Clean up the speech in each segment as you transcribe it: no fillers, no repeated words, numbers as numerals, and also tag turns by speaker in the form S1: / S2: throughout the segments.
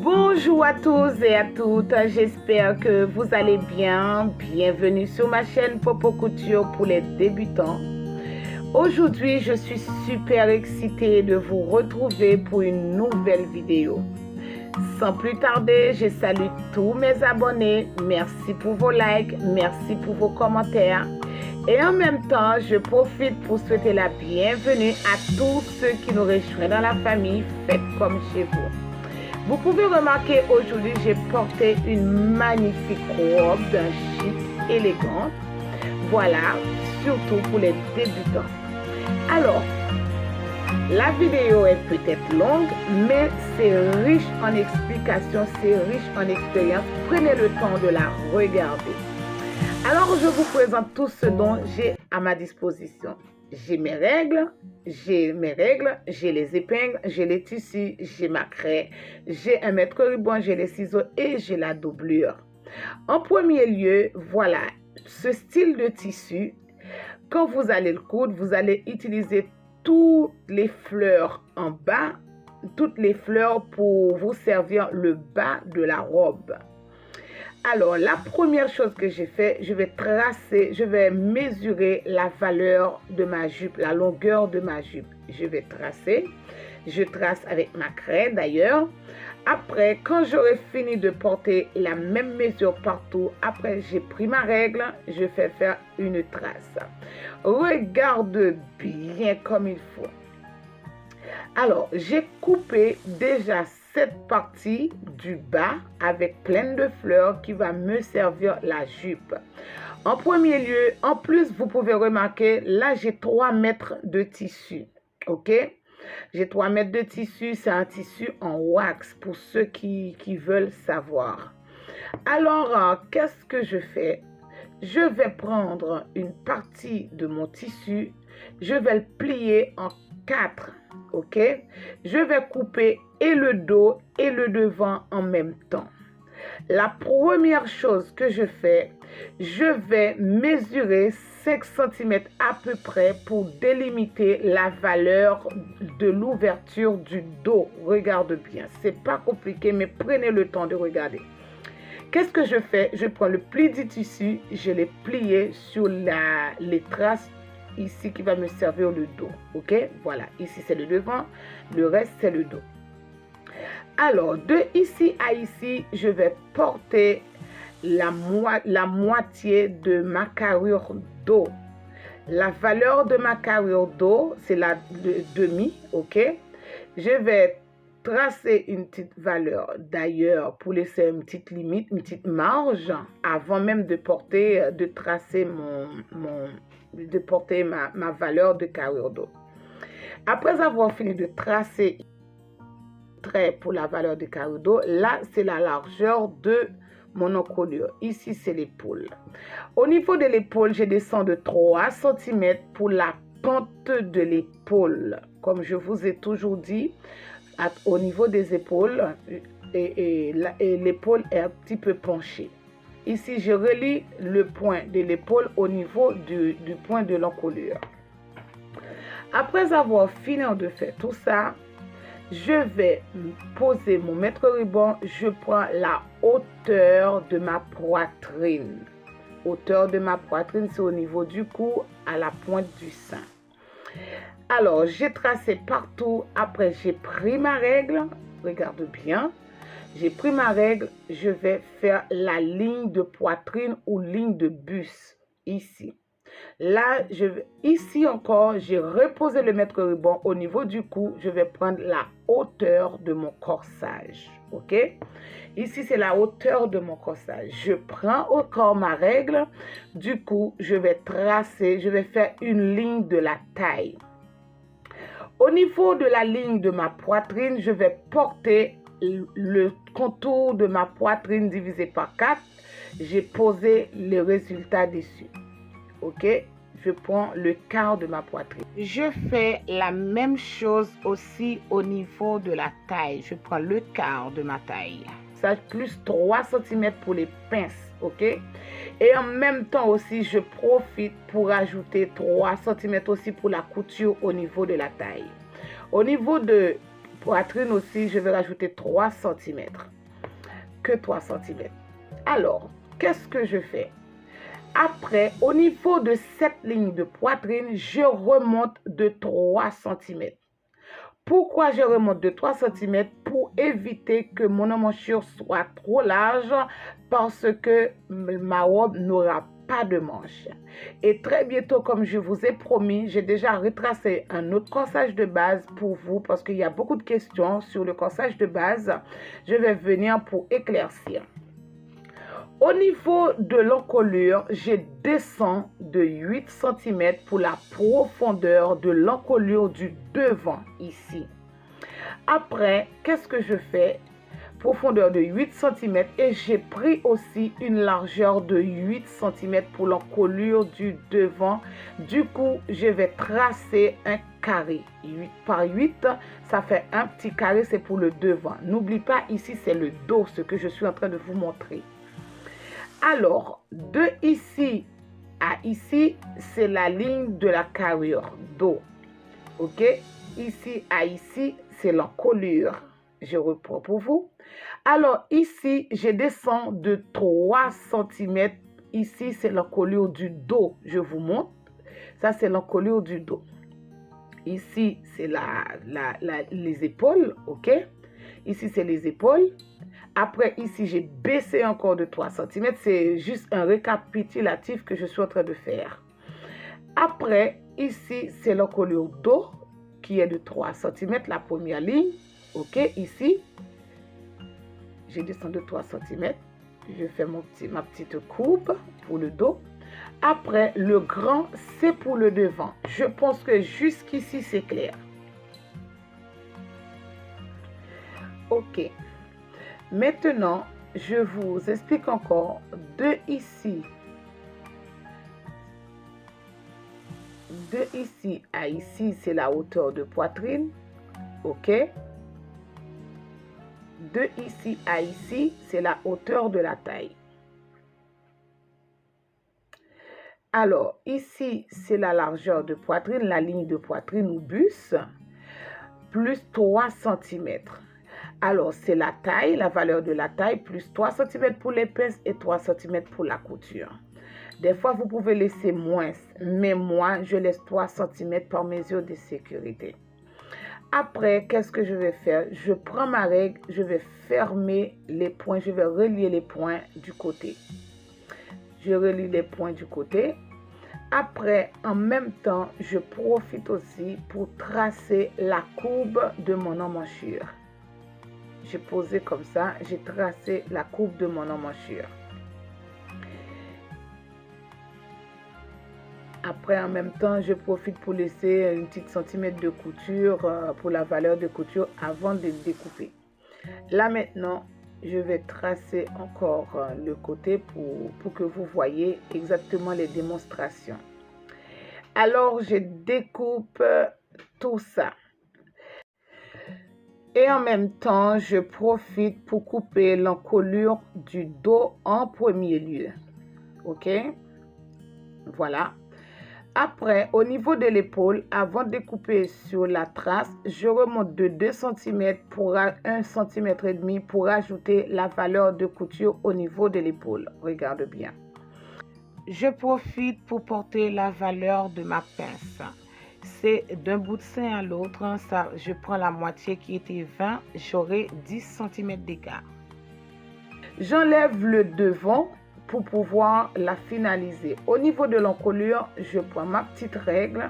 S1: Bonjour à tous et à toutes, j'espère que vous allez bien. Bienvenue sur ma chaîne Popo Couture pour les débutants. Aujourd'hui, je suis super excitée de vous retrouver pour une nouvelle vidéo. Sans plus tarder, je salue tous mes abonnés. Merci pour vos likes, merci pour vos commentaires. Et en même temps, je profite pour souhaiter la bienvenue à tous ceux qui nous rejoignent dans la famille Faites comme chez vous. Vous pouvez remarquer aujourd'hui, j'ai porté une magnifique robe d'un chic élégant. Voilà, surtout pour les débutants. Alors, la vidéo est peut-être longue, mais c'est riche en explications, c'est riche en expérience. Prenez le temps de la regarder. Alors, je vous présente tout ce dont j'ai à ma disposition. J'ai mes règles, j'ai les épingles, j'ai les tissus, j'ai ma craie, j'ai un mètre ruban, j'ai les ciseaux et j'ai la doublure. En premier lieu, voilà, ce style de tissu, quand vous allez le coudre, vous allez utiliser toutes les fleurs en bas, toutes les fleurs pour vous servir le bas de la robe. Alors, la première chose que j'ai fait, je vais mesurer la valeur de ma jupe, la longueur de ma jupe. Je trace avec ma craie d'ailleurs. Après, quand j'aurai fini de porter la même mesure partout, après j'ai pris ma règle, je fais faire une trace. Regarde bien comme il faut. Alors, j'ai coupé déjà cette partie du bas avec plein de fleurs qui va me servir la jupe. En premier lieu, en plus, vous pouvez remarquer, là, j'ai 3 mètres de tissu. OK? J'ai 3 mètres de tissu. C'est un tissu en wax pour ceux qui veulent savoir. Alors, qu'est-ce que je fais? Je vais prendre une partie de mon tissu. Je vais le plier en 4. OK? Je vais couper et le dos et le devant en même temps. La première chose que je fais, je vais mesurer 5 cm à peu près pour délimiter la valeur de l'ouverture du dos. Regarde bien, c'est pas compliqué, mais prenez le temps de regarder. Qu'est-ce que je fais? Je prends le pli du tissu, je l'ai plié sur les traces ici qui va me servir le dos. OK? Voilà, ici c'est le devant, le reste c'est le dos. Alors, de ici à ici, je vais porter la moitié de ma carrure dos. La valeur de ma carrure dos, c'est la demi, OK? Je vais tracer une petite valeur d'ailleurs pour laisser une petite limite, une petite marge avant même de tracer ma valeur de carrure dos. Après avoir fini de tracer trait pour la valeur de carrure dos, là c'est la largeur de mon encolure. Ici c'est l'épaule. Au niveau de l'épaule, je descends de 3 cm pour la pente de l'épaule. Comme je vous ai toujours dit, au niveau des épaules, et l'épaule est un petit peu penchée. Ici, je relie le point de l'épaule au niveau du point de l'encolure. Après avoir fini de faire tout ça, je vais poser mon mètre ruban. Je prends la hauteur de ma poitrine. Hauteur de ma poitrine, c'est au niveau du cou à la pointe du sein. Alors, j'ai tracé partout. Après, j'ai pris ma règle. Regarde bien. J'ai pris ma règle. Je vais faire la ligne de poitrine ou ligne de buste ici. Là, ici encore, j'ai reposé le mètre ruban au niveau du cou. Je vais prendre la hauteur de mon corsage. OK? Ici, c'est la hauteur de mon corsage. Je prends encore ma règle. Du coup, je vais tracer, je vais faire une ligne de la taille. Au niveau de la ligne de ma poitrine, je vais porter le contour de ma poitrine divisé par 4. J'ai posé le résultat dessus. OK? Je prends le quart de ma poitrine. Je fais la même chose aussi au niveau de la taille. Je prends le quart de ma taille. Ça plus 3 cm pour les pinces. OK? Et en même temps aussi, je profite pour ajouter 3 cm aussi pour la couture au niveau de la taille. Au niveau de poitrine aussi, je vais rajouter 3 cm. Que 3 cm. Alors, qu'est-ce que je fais? Après, au niveau de cette ligne de poitrine, je remonte de 3 cm. Pourquoi je remonte de 3 cm? Pour éviter que mon emmanchure soit trop large parce que ma robe n'aura pas de manche. Et très bientôt, comme je vous ai promis, j'ai déjà retracé un autre corsage de base pour vous parce qu'il y a beaucoup de questions sur le corsage de base. Je vais venir pour éclaircir. Au niveau de l'encolure, je descends de 8 cm pour la profondeur de l'encolure du devant ici. Après, qu'est-ce que je fais? Profondeur de 8 cm et j'ai pris aussi une largeur de 8 cm pour l'encolure du devant. Du coup, je vais tracer un carré. 8 par 8, ça fait un petit carré, c'est pour le devant. N'oublie pas, ici, c'est le dos, ce que je suis en train de vous montrer. Alors, de ici à ici, c'est la ligne de la carrure, dos. OK? Ici à ici, c'est l'encolure. Je reprends pour vous. Alors, ici, je descends de 3 cm. Ici, c'est l'encolure du dos. Je vous montre. Ça, c'est l'encolure du dos. Ici, c'est les épaules. OK? Ici, c'est les épaules. Après, ici, j'ai baissé encore de 3 cm. C'est juste un récapitulatif que je suis en train de faire. Après, ici, c'est l'encolure dos qui est de 3 cm, la première ligne. OK, ici, je descends de 3 cm. Je fais ma petite courbe pour le dos. Après, le grand, c'est pour le devant. Je pense que jusqu'ici, c'est clair. OK. Maintenant, je vous explique encore de ici à ici, c'est la hauteur de poitrine. OK? De ici à ici, c'est la hauteur de la taille. Alors, ici, c'est la largeur de poitrine, la ligne de poitrine ou buste, plus 3 cm. Alors, c'est la taille, la valeur de la taille, plus 3 cm pour les pinces et 3 cm pour la couture. Des fois, vous pouvez laisser moins, mais moi, je laisse 3 cm par mesure de sécurité. Après, qu'est-ce que je vais faire? Je prends ma règle, je vais fermer les points, je vais relier les points du côté. Je relie les points du côté. Après, en même temps, je profite aussi pour tracer la courbe de mon emmanchure. J'ai posé comme ça, j'ai tracé la courbe de mon emmanchure. Après, en même temps, je profite pour laisser une petite centimètre de couture pour la valeur de couture avant de découper. Là maintenant, je vais tracer encore le côté pour que vous voyez exactement les démonstrations. Alors, je découpe tout ça. Et en même temps, je profite pour couper l'encolure du dos en premier lieu. OK? Voilà. Après, au niveau de l'épaule, avant de découper sur la trace, je remonte de 2 cm pour 1,5 cm pour ajouter la valeur de couture au niveau de l'épaule. Regarde bien. Je profite pour porter la valeur de ma pince. C'est d'un bout de sein à l'autre. Ça, je prends la moitié qui était 20, j'aurai 10 cm d'écart. J'enlève le devant pour pouvoir la finaliser. Au niveau de l'encolure, je prends ma petite règle,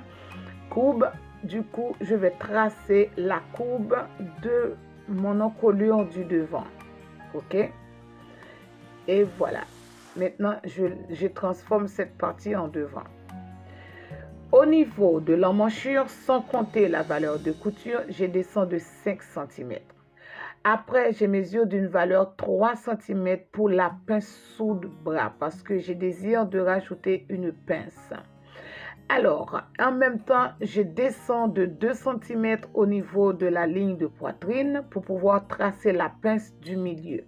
S1: courbe. Du coup, je vais tracer la courbe de mon encolure du devant. OK? Et voilà. Maintenant, je transforme cette partie en devant. Au niveau de l'emmanchure, sans compter la valeur de couture, je descends de 5 cm. Après, je mesure d'une valeur 3 cm pour la pince sous-bras parce que je désire de rajouter une pince. Alors, en même temps, je descends de 2 cm au niveau de la ligne de poitrine pour pouvoir tracer la pince du milieu.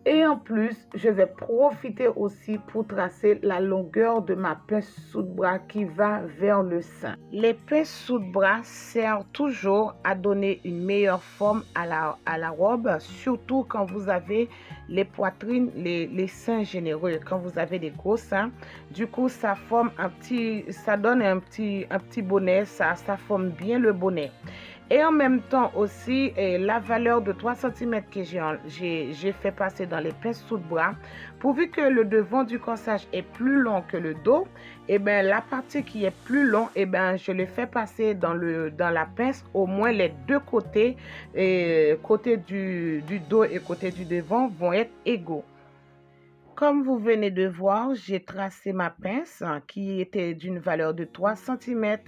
S1: Et en plus, je vais profiter aussi pour tracer la longueur de ma pince sous-bras qui va vers le sein. Les pinces sous-bras servent toujours à donner une meilleure forme à la robe, surtout quand vous avez les poitrines, les seins généreux, quand vous avez des gros seins. Du coup, ça forme ça donne un petit bonnet, ça forme bien le bonnet. Et en même temps aussi, la valeur de 3 cm que j'ai fait passer dans les pinces sous le bras, pourvu que le devant du corsage est plus long que le dos, et bien la partie qui est plus longue, et bien je le fais passer dans la pince, au moins les deux côtés, côté du dos et côté du devant vont être égaux. Comme vous venez de voir, j'ai tracé ma pince qui était d'une valeur de 3 cm.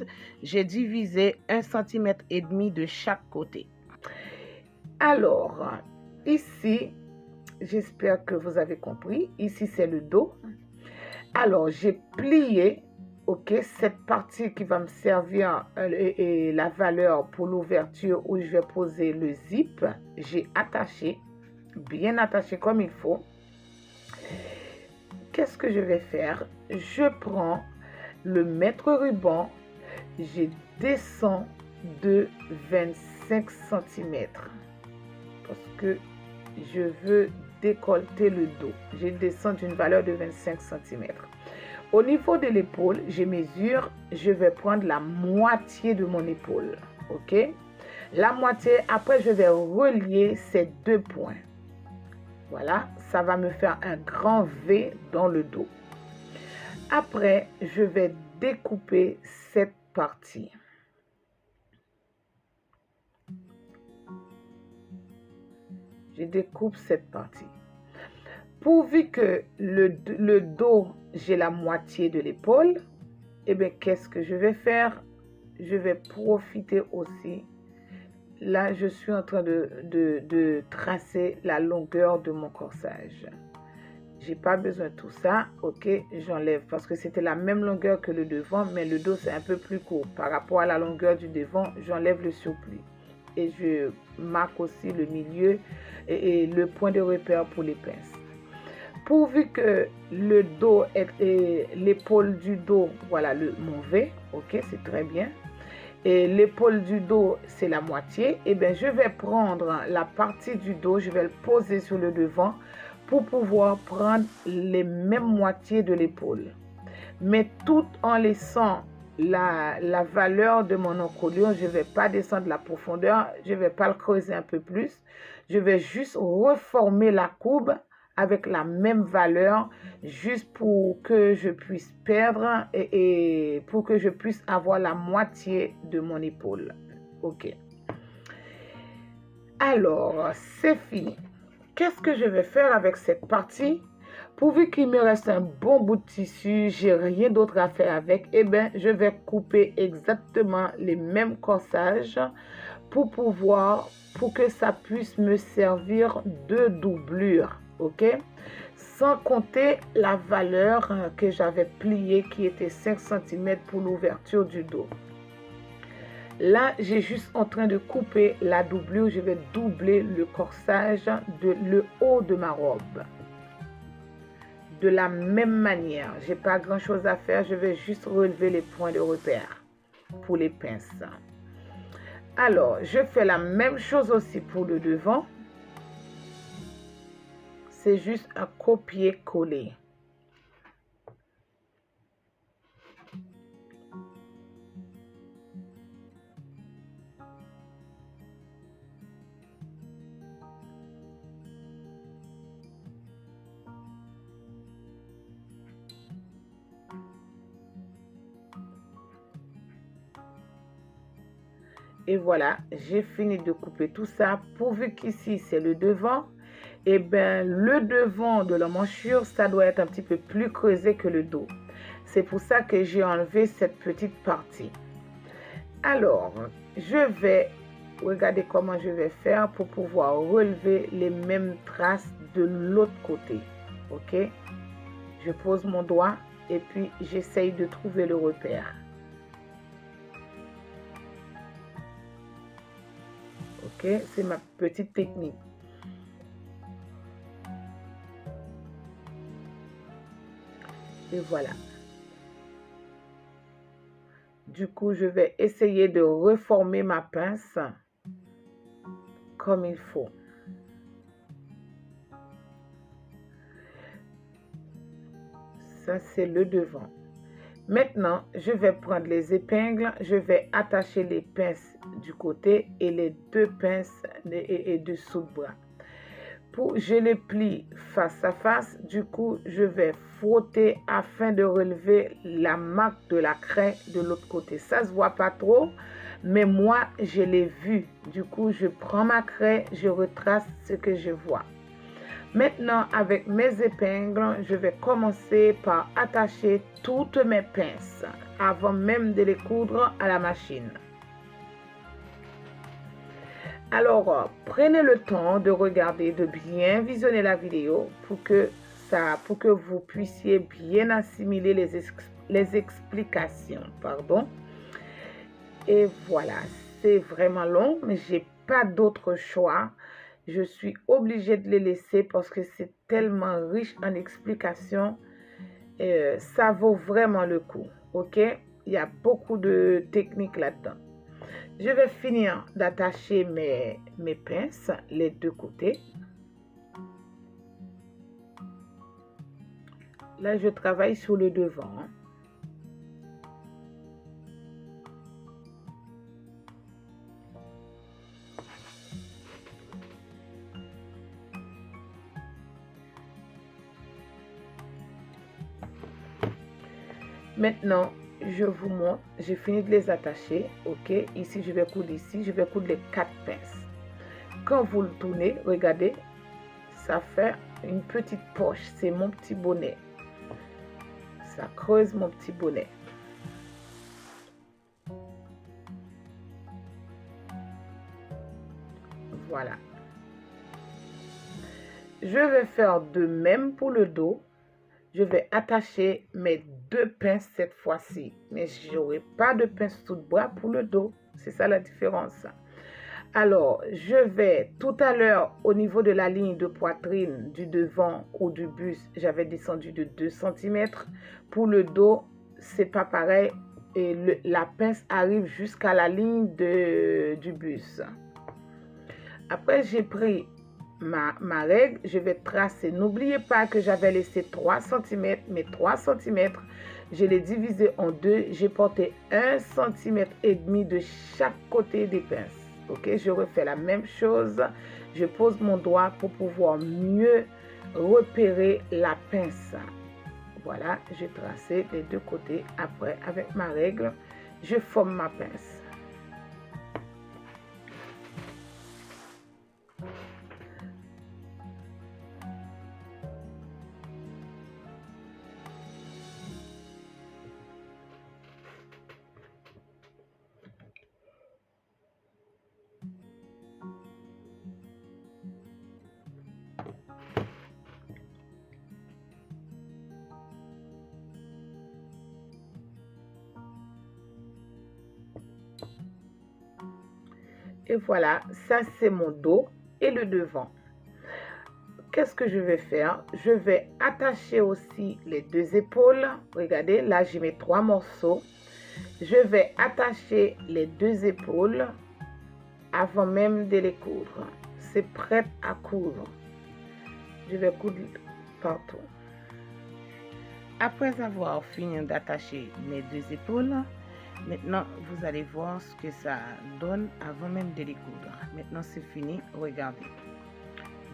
S1: J'ai divisé 1,5 cm de chaque côté. Alors, ici, j'espère que vous avez compris. Ici, c'est le dos. Alors, j'ai plié, ok, cette partie qui va me servir et la valeur pour l'ouverture où je vais poser le zip. J'ai attaché, bien attaché comme il faut. Qu'est-ce que je vais faire? Je prends le mètre ruban, je descends de 25 cm parce que je veux décolleter le dos. Je descends d'une valeur de 25 cm. Au niveau de l'épaule, je mesure, je vais prendre la moitié de mon épaule. Ok? La moitié, après je vais relier ces deux points. Voilà, ça va me faire un grand V dans le dos. Après, je vais découper cette partie. Je découpe cette partie. Pourvu que le dos, j'ai la moitié de l'épaule, eh bien, qu'est-ce que je vais faire? Je vais profiter aussi. Là, je suis en train de tracer la longueur de mon corsage. J'ai pas besoin de tout ça, ok, j'enlève parce que c'était la même longueur que le devant, mais le dos c'est un peu plus court. Par rapport à la longueur du devant, j'enlève le surplus. Et je marque aussi le milieu et le point de repère pour les pinces. Pourvu que le dos et l'épaule du dos, voilà mon V, ok, c'est très bien. Et l'épaule du dos, c'est la moitié. Et bien, je vais prendre la partie du dos, je vais le poser sur le devant pour pouvoir prendre les mêmes moitiés de l'épaule. Mais tout en laissant la valeur de mon encolure, je ne vais pas descendre la profondeur, je ne vais pas le creuser un peu plus. Je vais juste reformer la courbe avec la même valeur, juste pour que je puisse perdre et pour que je puisse avoir la moitié de mon épaule. Ok. Alors, c'est fini. Qu'est-ce que je vais faire avec cette partie? Pourvu qu'il me reste un bon bout de tissu, j'ai rien d'autre à faire avec, eh bien, je vais couper exactement les mêmes corsages pour que ça puisse me servir de doublure, ok? Sans compter la valeur que j'avais pliée qui était 5 cm pour l'ouverture du dos. Là, j'ai juste en train de couper la doublure. Je vais doubler le corsage de le haut de ma robe. De la même manière, j'ai pas grand chose à faire. Je vais juste relever les points de repère pour les pinces. Alors, je fais la même chose aussi pour le devant. C'est juste un copier-coller. Et voilà, j'ai fini de couper tout ça. Pourvu qu'ici, c'est le devant, et bien, le devant de la manchure, ça doit être un petit peu plus creusé que le dos. C'est pour ça que j'ai enlevé cette petite partie. Alors, je vais regarder comment je vais faire pour pouvoir relever les mêmes traces de l'autre côté. Ok? Je pose mon doigt et puis j'essaye de trouver le repère. Ok, c'est ma petite technique. Et voilà. Du coup, je vais essayer de reformer ma pince comme il faut. Ça, c'est le devant. Maintenant, je vais prendre les épingles, je vais attacher les pinces du côté et les deux pinces et dessous de bras. Je les plie face à face, du coup, je vais frotter afin de relever la marque de la craie de l'autre côté. Ça ne se voit pas trop, mais moi, je l'ai vu. Du coup, je prends ma craie, je retrace ce que je vois. Maintenant, avec mes épingles, je vais commencer par attacher toutes mes pinces avant même de les coudre à la machine. Alors, prenez le temps de regarder, de bien visionner la vidéo pour que vous puissiez bien assimiler les explications. Pardon. Et voilà, c'est vraiment long, mais je n'ai pas d'autre choix. Je suis obligée de les laisser parce que c'est tellement riche en explications. Ça vaut vraiment le coup. Ok? Il y a beaucoup de techniques là-dedans. Je vais finir d'attacher mes pinces, les deux côtés. Là, je travaille sur le devant. Maintenant, je vous montre, j'ai fini de les attacher, ok? Ici, je vais coudre les 4 pinces. Quand vous le tournez, regardez, ça fait une petite poche, c'est mon petit bonnet. Ça creuse mon petit bonnet. Voilà. Je vais faire de même pour le dos. Je vais attacher mes 2 pinces cette fois-ci. Mais je n'aurai pas de pince sous le bras pour le dos. C'est ça la différence. Alors, je vais tout à l'heure, au niveau de la ligne de poitrine du devant ou du buste, j'avais descendu de 2 cm. Pour le dos, c'est pas pareil. Et la pince arrive jusqu'à la ligne du buste. Après, j'ai pris ma règle, je vais tracer. N'oubliez pas que j'avais laissé 3 cm, mais 3 cm, je l'ai divisé en deux. J'ai porté 1,5 cm de chaque côté des pinces. Ok, je refais la même chose. Je pose mon doigt pour pouvoir mieux repérer la pince. Voilà, j'ai tracé les deux côtés. Après, avec ma règle, je forme ma pince. Et voilà, ça c'est mon dos et le devant. Qu'est-ce que je vais faire? Je vais attacher aussi les 2 épaules. Regardez, là j'ai mes 3 morceaux. Je vais attacher les 2 épaules avant même de les coudre. C'est prêt à coudre. Je vais coudre partout. Après avoir fini d'attacher mes 2 épaules, maintenant, vous allez voir ce que ça donne avant même de les coudre. Maintenant, c'est fini. Regardez.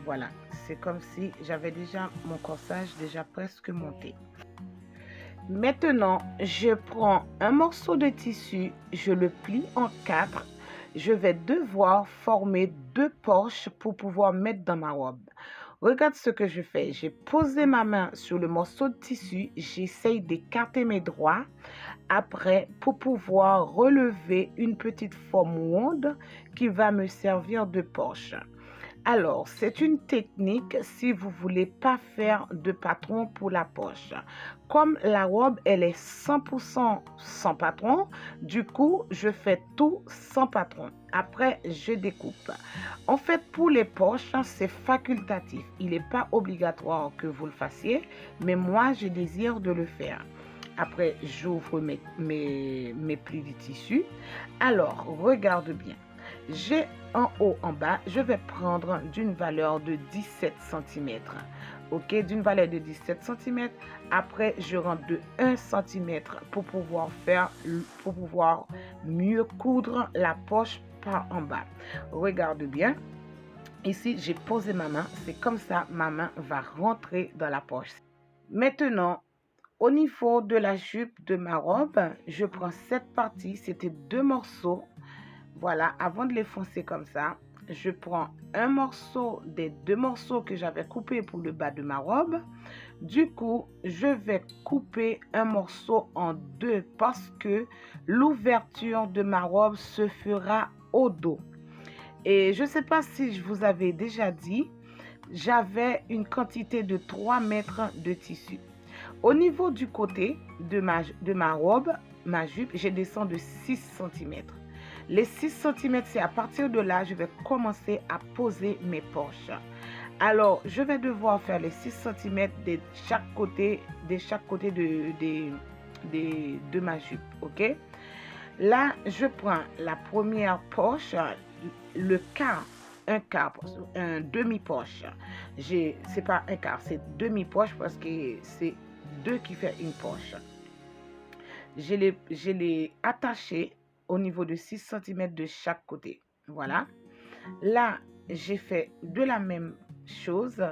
S1: Voilà. C'est comme si j'avais déjà mon corsage déjà presque monté. Maintenant, je prends un morceau de tissu. Je le plie en 4. Je vais devoir former 2 poches pour pouvoir mettre dans ma robe. Regarde ce que je fais. J'ai posé ma main sur le morceau de tissu. J'essaye d'écarter mes doigts. Après, pour pouvoir relever une petite forme ronde qui va me servir de poche. Alors, c'est une technique si vous voulez pas faire de patron pour la poche. Comme la robe, elle est 100% sans patron, du coup, je fais tout sans patron. Après, je découpe. En fait, pour les poches, c'est facultatif. Il n'est pas obligatoire que vous le fassiez, mais moi, je désire de le faire. Après, j'ouvre mes plis de tissu. Alors, regarde bien. J'ai en haut, en bas, je vais prendre d'une valeur de 17 cm. Ok, d'une valeur de 17 cm. Après, je rentre de 1 cm pour pouvoir mieux coudre la poche par en bas. Regarde bien. Ici, j'ai posé ma main. C'est comme ça, ma main va rentrer dans la poche. Maintenant, au niveau de la jupe de ma robe, je prends cette partie. C'était 2 morceaux. Voilà, avant de les foncer comme ça, je prends un morceau des 2 morceaux que j'avais coupés pour le bas de ma robe. Du coup, je vais couper un morceau en 2 parce que l'ouverture de ma robe se fera au dos. Et je ne sais pas si je vous avais déjà dit, j'avais une quantité de 3 mètres de tissu. Au niveau du côté de ma robe, ma jupe, je descends de 6 cm. Les 6 cm, c'est à partir de là, je vais commencer à poser mes poches. Alors, je vais devoir faire les 6 cm de chaque côté de ma jupe, ok? Là, je prends la première poche, le quart, un demi-poche. C'est pas un quart, c'est demi-poche parce que c'est 2 qui fait une poche. Je l'ai attaché au niveau de 6 cm de chaque côté. Voilà. Là, j'ai fait de la même chose.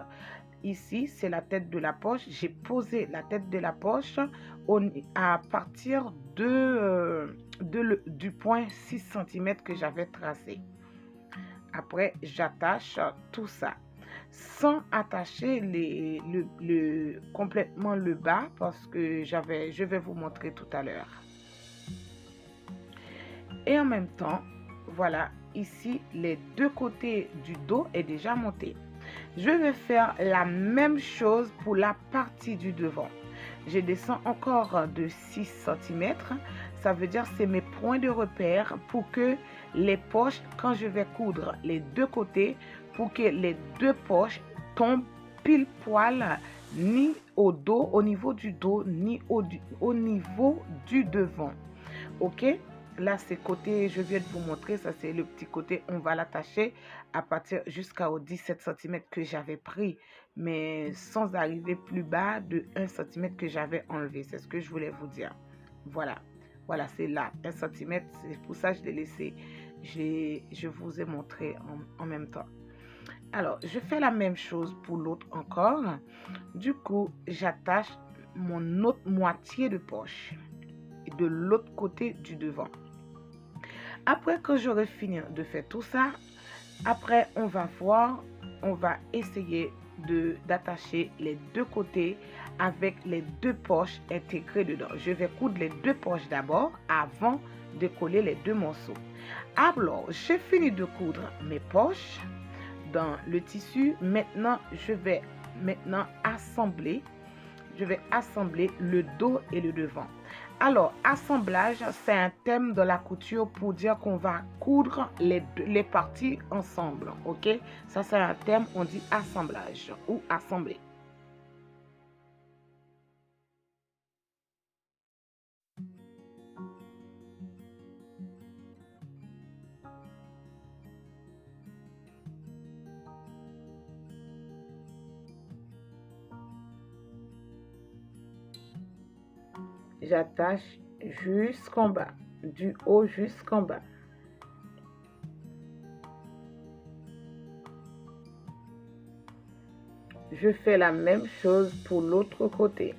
S1: Ici, c'est la tête de la poche. J'ai posé la tête de la poche à partir du point 6 cm que j'avais tracé. Après, j'attache tout ça sans attacher complètement le bas parce que je vais vous montrer tout à l'heure. Et en même temps, voilà, ici, les 2 côtés du dos est déjà monté. Je vais faire la même chose pour la partie du devant. Je descends encore de 6 cm. Ça veut dire c'est mes points de repère pour que les poches, quand je vais coudre les 2 côtés, pour que les 2 poches tombent pile poil ni au dos, au niveau du dos, ni au niveau du devant. Ok? Là, c'est côté, je viens de vous montrer, ça c'est le petit côté, on va l'attacher à partir jusqu'au 17 cm que j'avais pris, mais sans arriver plus bas de 1 cm que j'avais enlevé. C'est ce que je voulais vous dire. Voilà, voilà, c'est là, 1 cm, c'est pour ça que je l'ai laissé. Je vous ai montré en même temps. Alors, je fais la même chose pour l'autre encore. Du coup, j'attache mon autre moitié de poche de l'autre côté du devant. Après que j'aurai fini de faire tout ça, après on va essayer d'attacher les 2 côtés avec les 2 poches intégrées dedans. Je vais coudre les 2 poches d'abord avant de coller les 2 morceaux. Alors, j'ai fini de coudre mes poches dans le tissu. Maintenant, je vais assembler le dos et le devant. Alors, assemblage, c'est un thème de la couture pour dire qu'on va coudre les parties ensemble. Ok? Ça, c'est un thème, on dit assemblage ou assembler. J'attache jusqu'en bas, du haut jusqu'en bas. Je fais la même chose pour l'autre côté.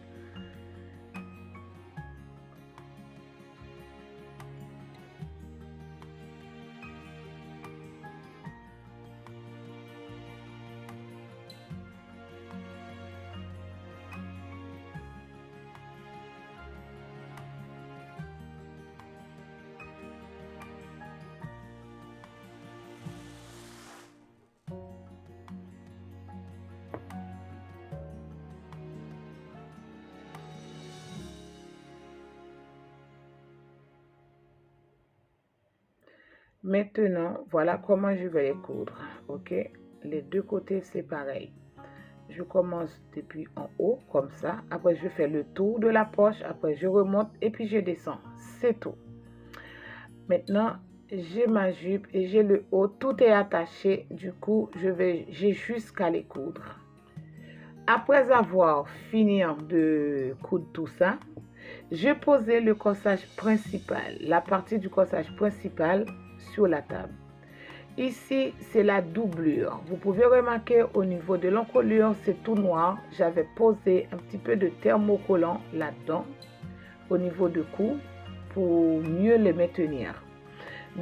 S1: Maintenant, voilà comment je vais les coudre. Ok, les deux côtés, c'est pareil. Je commence depuis en haut, comme ça. Après, je fais le tour de la poche. Après, je remonte et puis je descends. C'est tout. Maintenant, j'ai ma jupe et j'ai le haut. Tout est attaché. Du coup, j'ai juste qu'à les coudre. Après avoir fini de coudre tout ça, j'ai posé le corsage principal, la partie du corsage principal sur la table. Ici, c'est la doublure. Vous pouvez remarquer au niveau de l'encolure, c'est tout noir. J'avais posé un petit peu de thermocollant là-dedans, au niveau du cou, pour mieux le maintenir.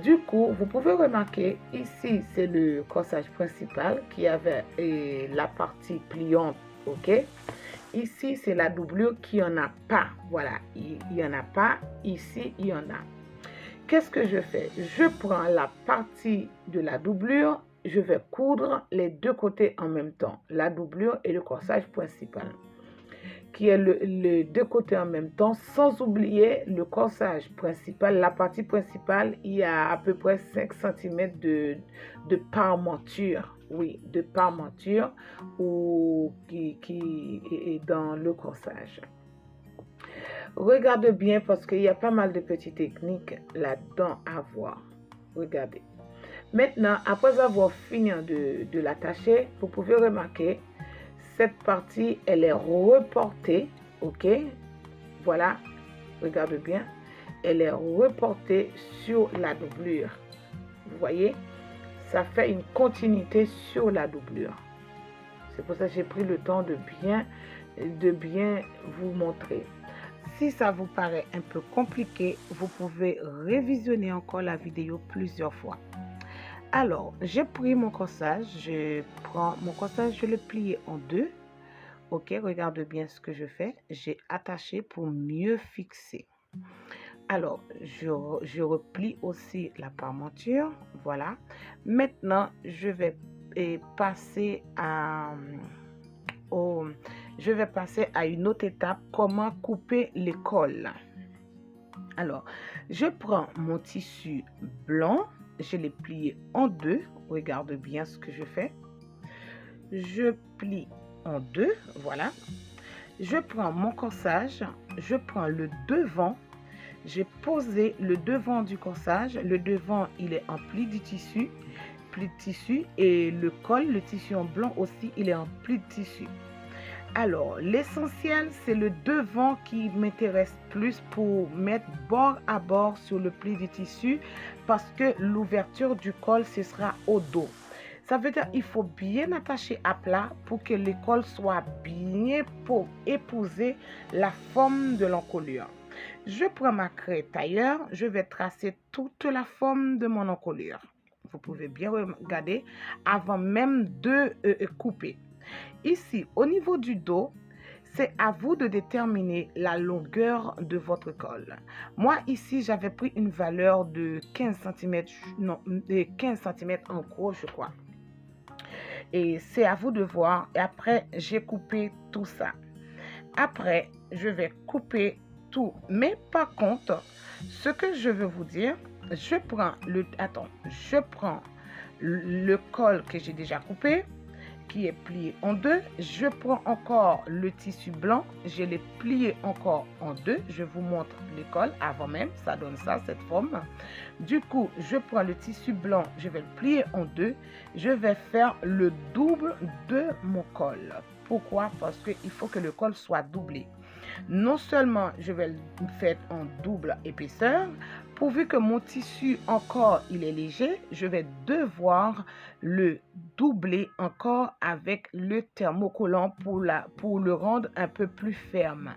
S1: Du coup, vous pouvez remarquer, ici, c'est le corsage principal qui avait la partie pliante, ok? Ici, c'est la doublure qui n'en a pas. Voilà, il n'y en a pas. Ici, il y en a. Qu'est-ce que je fais? Je prends la partie de la doublure, je vais coudre les deux côtés en même temps, la doublure et le corsage principal, qui est le deux côtés en même temps, sans oublier le corsage principal. La partie principale, il y a à peu près 5 cm de parmenture, oui, de parmenture qui est dans le corsage. Regardez bien parce qu'il y a pas mal de petites techniques là-dedans à voir. Regardez. Maintenant, après avoir fini de l'attacher, vous pouvez remarquer, cette partie, elle est reportée. Ok? Voilà. Regardez bien. Elle est reportée sur la doublure. Vous voyez? Ça fait une continuité sur la doublure. C'est pour ça que j'ai pris le temps de bien vous montrer. Si ça vous paraît un peu compliqué, vous pouvez révisionner encore la vidéo plusieurs fois. Alors, j'ai pris mon corsage, je prends mon corsage, je le plie en deux. Ok, regarde bien ce que je fais. J'ai attaché pour mieux fixer. Alors, je replie aussi la parmenture. Voilà. Maintenant, je vais passer à une autre étape, comment couper le col. Alors, je prends mon tissu blanc, je l'ai plié en deux. Regarde bien ce que je fais. Je plie en deux, voilà. Je prends mon corsage, je prends le devant. J'ai posé le devant du corsage. Le devant, il est en pli de tissu, et le col, le tissu en blanc aussi, il est en pli de tissu. Alors, l'essentiel, c'est le devant qui m'intéresse plus pour mettre bord à bord sur le pli du tissu parce que l'ouverture du col, ce sera au dos. Ça veut dire qu'il faut bien attacher à plat pour que le col soit bien pour épouser la forme de l'encolure. Je prends ma craie tailleur, je vais tracer toute la forme de mon encolure. Vous pouvez bien regarder avant même de couper. Ici, au niveau du dos, c'est à vous de déterminer la longueur de votre col. Moi, ici, j'avais pris une valeur de 15 cm, non, de 15 cm en gros, je crois. Et c'est à vous de voir. Et après, j'ai coupé tout ça. Après, je vais couper tout. Mais par contre, ce que je veux vous dire, je prends le col que j'ai déjà coupé, qui est plié en deux. Je prends encore le tissu blanc, je l'ai plié encore en deux. Je vous montre le col avant même, ça donne ça, cette forme. Du coup, je prends le tissu blanc, je vais le plier en deux. Je vais faire le double de mon col. Pourquoi? Parce qu'il faut que le col soit doublé. Non seulement je vais le faire en double épaisseur, pourvu que mon tissu encore il est léger, je vais devoir le doubler encore avec le thermocollant pour le rendre un peu plus ferme.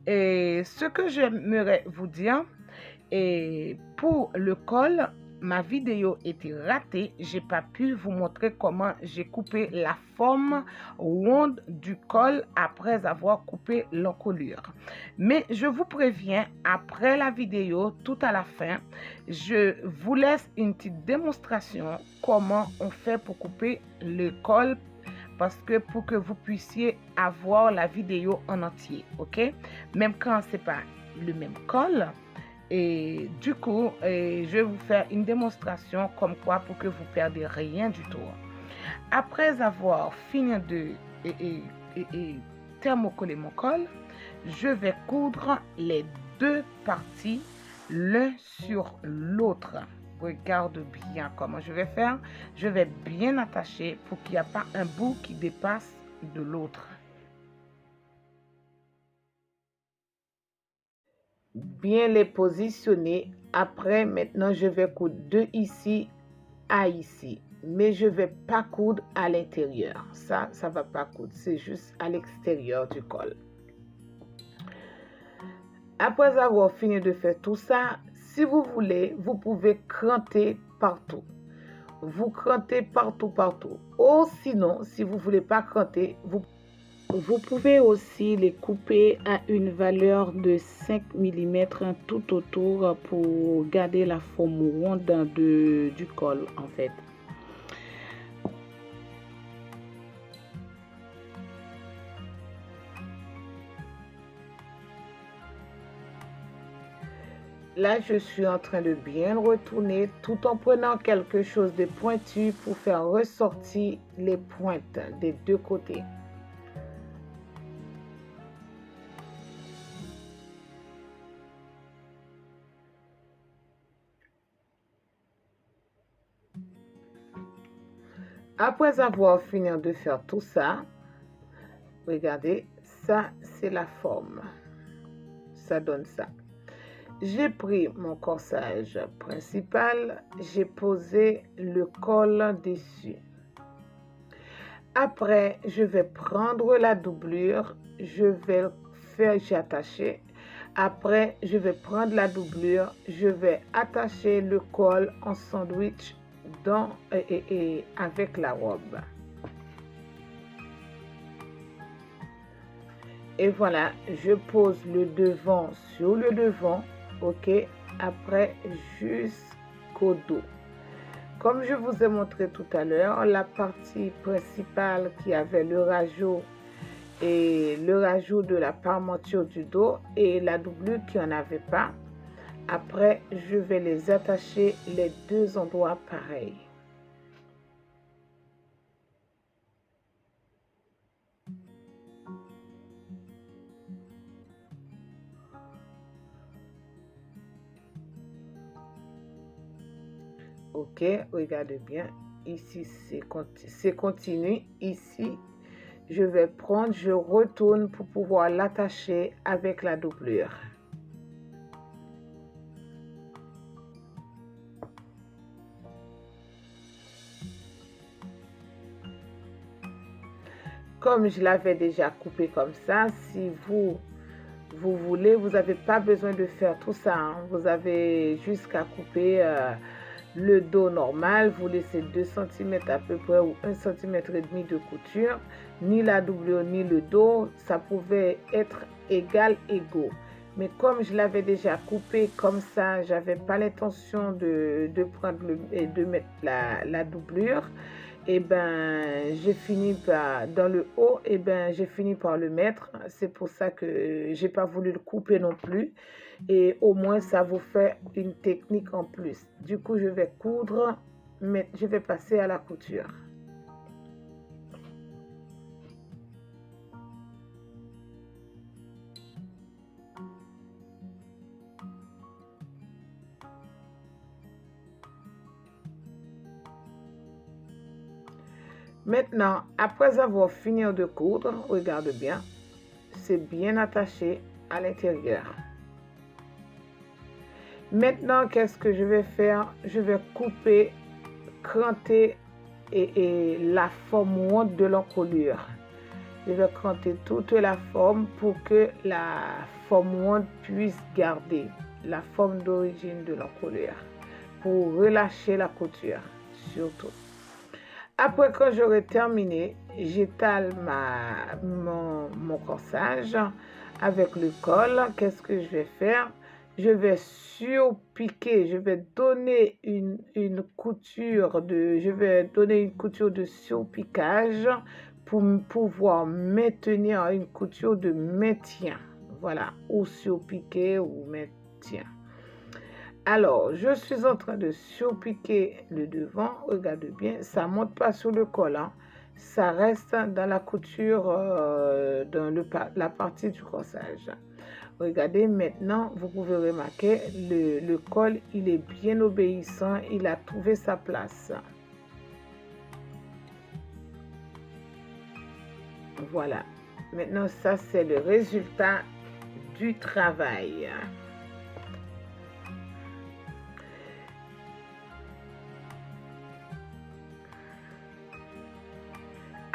S1: Et ce que j'aimerais vous dire, et pour le col, ma vidéo était ratée. J'ai pas pu vous montrer comment j'ai coupé la forme ronde du col après avoir coupé l'encolure. Mais je vous préviens, après la vidéo, tout à la fin, je vous laisse une petite démonstration comment on fait pour couper le col, parce que pour que vous puissiez avoir la vidéo en entier, ok? Même quand c'est pas le même col, Et du coup, je vais vous faire une démonstration comme quoi pour que vous ne perdez rien du tout. Après avoir fini de thermocoller mon col, je vais coudre les deux parties l'un sur l'autre. Regarde bien comment je vais faire. Je vais bien attacher pour qu'il n'y ait pas un bout qui dépasse de l'autre. Bien les positionner. Après, maintenant, je vais coudre de ici à ici. Mais je ne vais pas coudre à l'intérieur. Ça ne va pas coudre. C'est juste à l'extérieur du col. Après avoir fini de faire tout ça, si vous voulez, vous pouvez cranter partout. Vous crantez partout. Ou sinon, si vous ne voulez pas cranter, vous pouvez aussi les couper à une valeur de 5 mm tout autour pour garder la forme ronde du col en fait. Là, je suis en train de bien retourner tout en prenant quelque chose de pointu pour faire ressortir les pointes des deux côtés. Après avoir fini de faire tout ça, regardez, ça c'est la forme. Ça donne ça. J'ai pris mon corsage principal, j'ai posé le col dessus. Après, je vais prendre la doublure, je vais faire, j'ai attaché. Après, je vais prendre la doublure, je vais attacher le col en sandwich avec la robe. Et voilà, je pose le devant sur le devant. Ok, après jusqu'au dos. Comme je vous ai montré tout à l'heure, la partie principale qui avait le rajout de la parmenture du dos et la doublure qui n'en avait pas. Après, je vais les attacher les deux endroits pareils. Ok, regardez bien. Ici, c'est continu. Ici, je vais prendre, je retourne pour pouvoir l'attacher avec la doublure. Comme je l'avais déjà coupé comme ça, si vous voulez, vous n'avez pas besoin de faire tout ça. Hein. Vous avez juste qu'à couper le dos normal. Vous laissez 2 cm à peu près ou 1,5 cm de couture. Ni la doublure ni le dos, ça pouvait être égaux. Mais comme je l'avais déjà coupé comme ça, j'avais pas l'intention de prendre de mettre la doublure. Et ben j'ai fini par dans le haut et ben j'ai fini par le mettre. C'est pour ça que j'ai pas voulu le couper non plus, et au moins ça vous fait une technique en plus. Du coup, je vais coudre, mais je vais passer à la couture. Maintenant, après avoir fini de coudre, regarde bien, c'est bien attaché à l'intérieur. Maintenant, qu'est-ce que je vais faire? Je vais couper, cranter et la forme ronde de l'encolure. Je vais cranter toute la forme pour que la forme ronde puisse garder la forme d'origine de l'encolure. Pour relâcher la couture, surtout. Après, quand j'aurai terminé, j'étale mon corsage avec le col. Qu'est-ce que je vais faire? Je vais surpiquer, je vais donner une couture de surpiquage pour pouvoir maintenir une couture de maintien. Voilà, ou surpiquer ou maintien. Alors, je suis en train de surpiquer le devant. Regardez bien, ça ne monte pas sur le collant. Ça reste dans la couture, dans la partie du corsage. Regardez, maintenant, vous pouvez remarquer, le col, il est bien obéissant. Il a trouvé sa place. Voilà. Maintenant, ça, c'est le résultat du travail.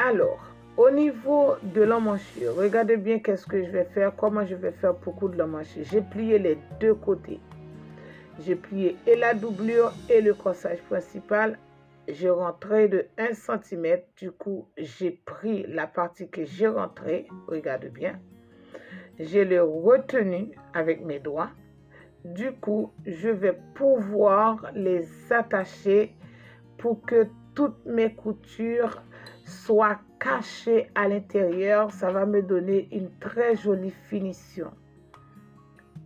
S1: Alors, au niveau de l'emmanchure, regardez bien qu'est-ce que je vais faire, comment je vais faire pour coudre l'emmanchure. J'ai plié les deux côtés. J'ai plié et la doublure et le corsage principal. J'ai rentré de 1 cm. Du coup, j'ai pris la partie que j'ai rentrée. Regardez bien. J'ai le retenu avec mes doigts. Du coup, je vais pouvoir les attacher pour que toutes mes coutures soient cachées à l'intérieur. Ça va me donner une très jolie finition.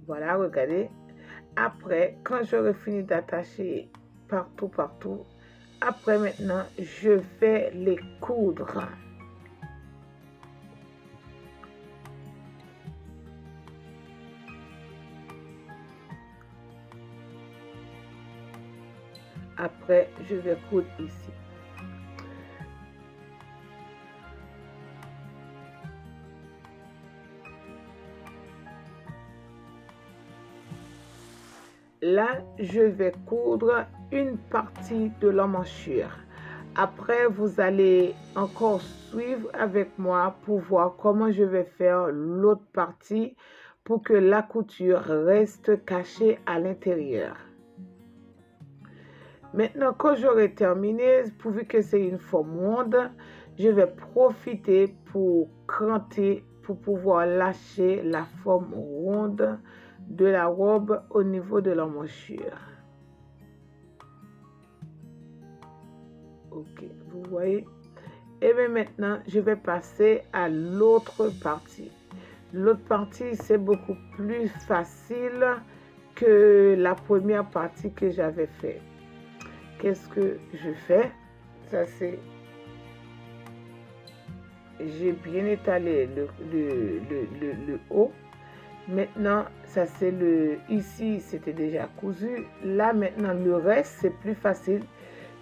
S1: Voilà, regardez. Après, quand j'aurai fini d'attacher partout, après maintenant, je vais les coudre. Après, je vais coudre ici. Là, je vais coudre une partie de l'emmanchure. Après, vous allez encore suivre avec moi pour voir comment je vais faire l'autre partie pour que la couture reste cachée à l'intérieur. Maintenant, quand j'aurai terminé, pourvu que c'est une forme ronde, je vais profiter pour cranter pour pouvoir lâcher la forme ronde de la robe au niveau de l'emmanchure. Ok, vous voyez. Et bien maintenant, je vais passer à l'autre partie. L'autre partie, c'est beaucoup plus facile que la première partie que j'avais fait. Qu'est-ce que je fais? Ça, c'est... J'ai bien étalé le haut. Maintenant, ça c'est le... Ici, c'était déjà cousu. Là, maintenant, le reste, c'est plus facile.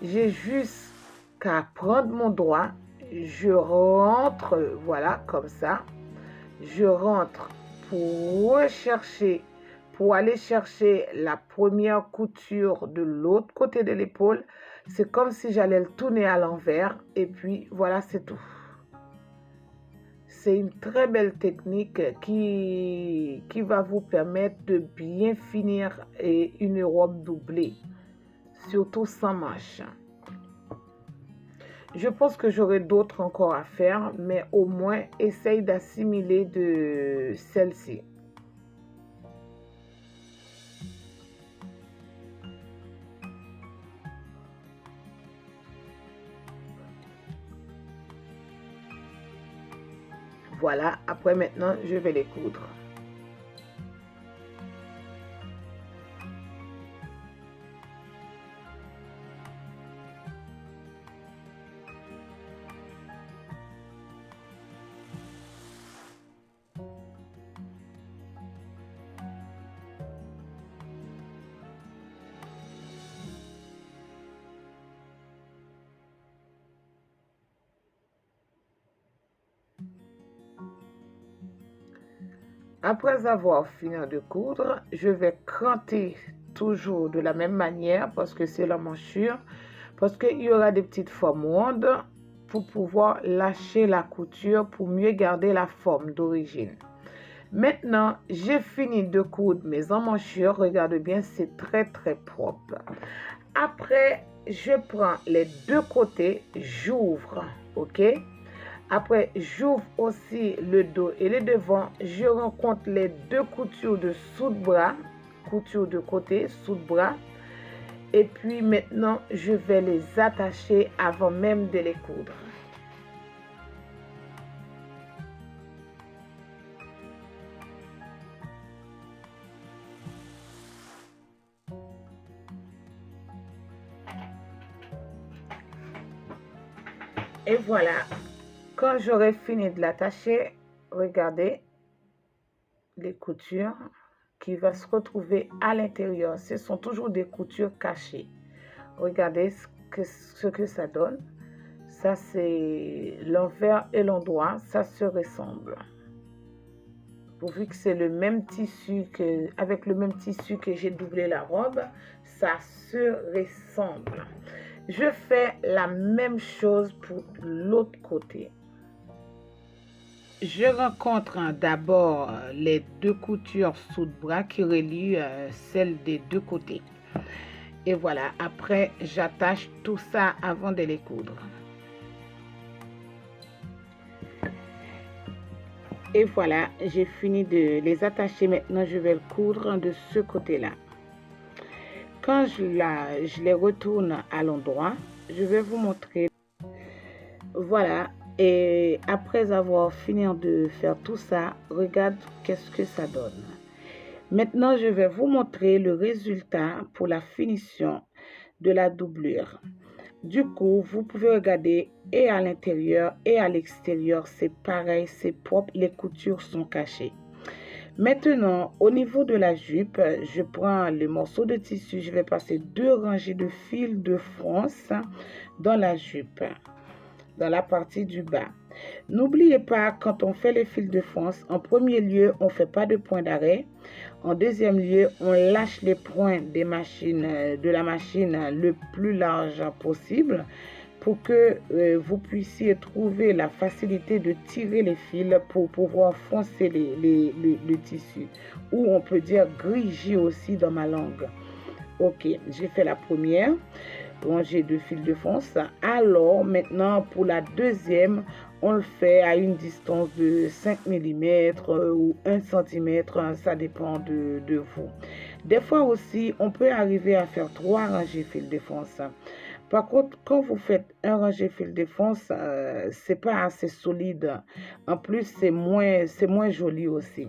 S1: J'ai juste qu'à prendre mon doigt. Je rentre, voilà, comme ça. Je rentre pour rechercher, pour aller chercher la première couture de l'autre côté de l'épaule. C'est comme si j'allais le tourner à l'envers. Et puis, voilà, c'est tout. C'est une très belle technique qui va vous permettre de bien finir une robe doublée, surtout sans manches. Je pense que j'aurai d'autres encore à faire, mais au moins essaye d'assimiler de celle-ci. Voilà, après maintenant, je vais les coudre. Après avoir fini de coudre, je vais cranter toujours de la même manière parce que c'est l'emmanchure, parce qu'il y aura des petites formes rondes pour pouvoir lâcher la couture pour mieux garder la forme d'origine. Maintenant, j'ai fini de coudre mes emmanchures. Regardez bien, c'est très très propre. Après, je prends les deux côtés, j'ouvre, ok? Après, j'ouvre aussi le dos et le devant. Je rencontre les deux coutures de sous-bras, couture de côté, sous-bras. Et puis maintenant, je vais les attacher avant même de les coudre. Et voilà, quand j'aurai fini de l'attacher, regardez les coutures qui vont se retrouver à l'intérieur. Ce sont toujours des coutures cachées. Regardez ce que ça donne. Ça, c'est l'envers et l'endroit, ça se ressemble. Pourvu que c'est le même tissu que, avec le même tissu que j'ai doublé la robe, ça se ressemble. Je fais la même chose pour l'autre côté. Je rencontre d'abord les deux coutures sous le bras qui relient celles des deux côtés. Et voilà, après j'attache tout ça avant de les coudre. Et voilà, j'ai fini de les attacher. Maintenant, je vais le coudre de ce côté-là. Quand je les retourne à l'endroit, je vais vous montrer. Voilà, et après avoir fini de faire tout ça, regarde qu'est-ce que ça donne. Maintenant, je vais vous montrer le résultat pour la finition de la doublure. Du coup, vous pouvez regarder et à l'intérieur et à l'extérieur, c'est pareil, c'est propre, les coutures sont cachées. Maintenant, au niveau de la jupe, je prends le morceau de tissu, je vais passer 2 rangées de fils de France dans la jupe, dans la partie du bas. N'oubliez pas, quand on fait les fils de France, en premier lieu, on ne fait pas de point d'arrêt. En deuxième lieu, on lâche les points de la machine le plus large possible pour que vous puissiez trouver la facilité de tirer les fils pour pouvoir foncer le tissu. Ou on peut dire griger aussi dans ma langue. Ok, j'ai fait la première rangée de fils de fonce. Alors maintenant, pour la deuxième, on le fait à une distance de 5 mm ou 1 cm, ça dépend de vous. Des fois aussi, on peut arriver à faire 3 rangées fils de fonce. Par contre, quand vous faites un rangé fil de fonce, c'est pas assez solide. En plus, c'est moins joli aussi.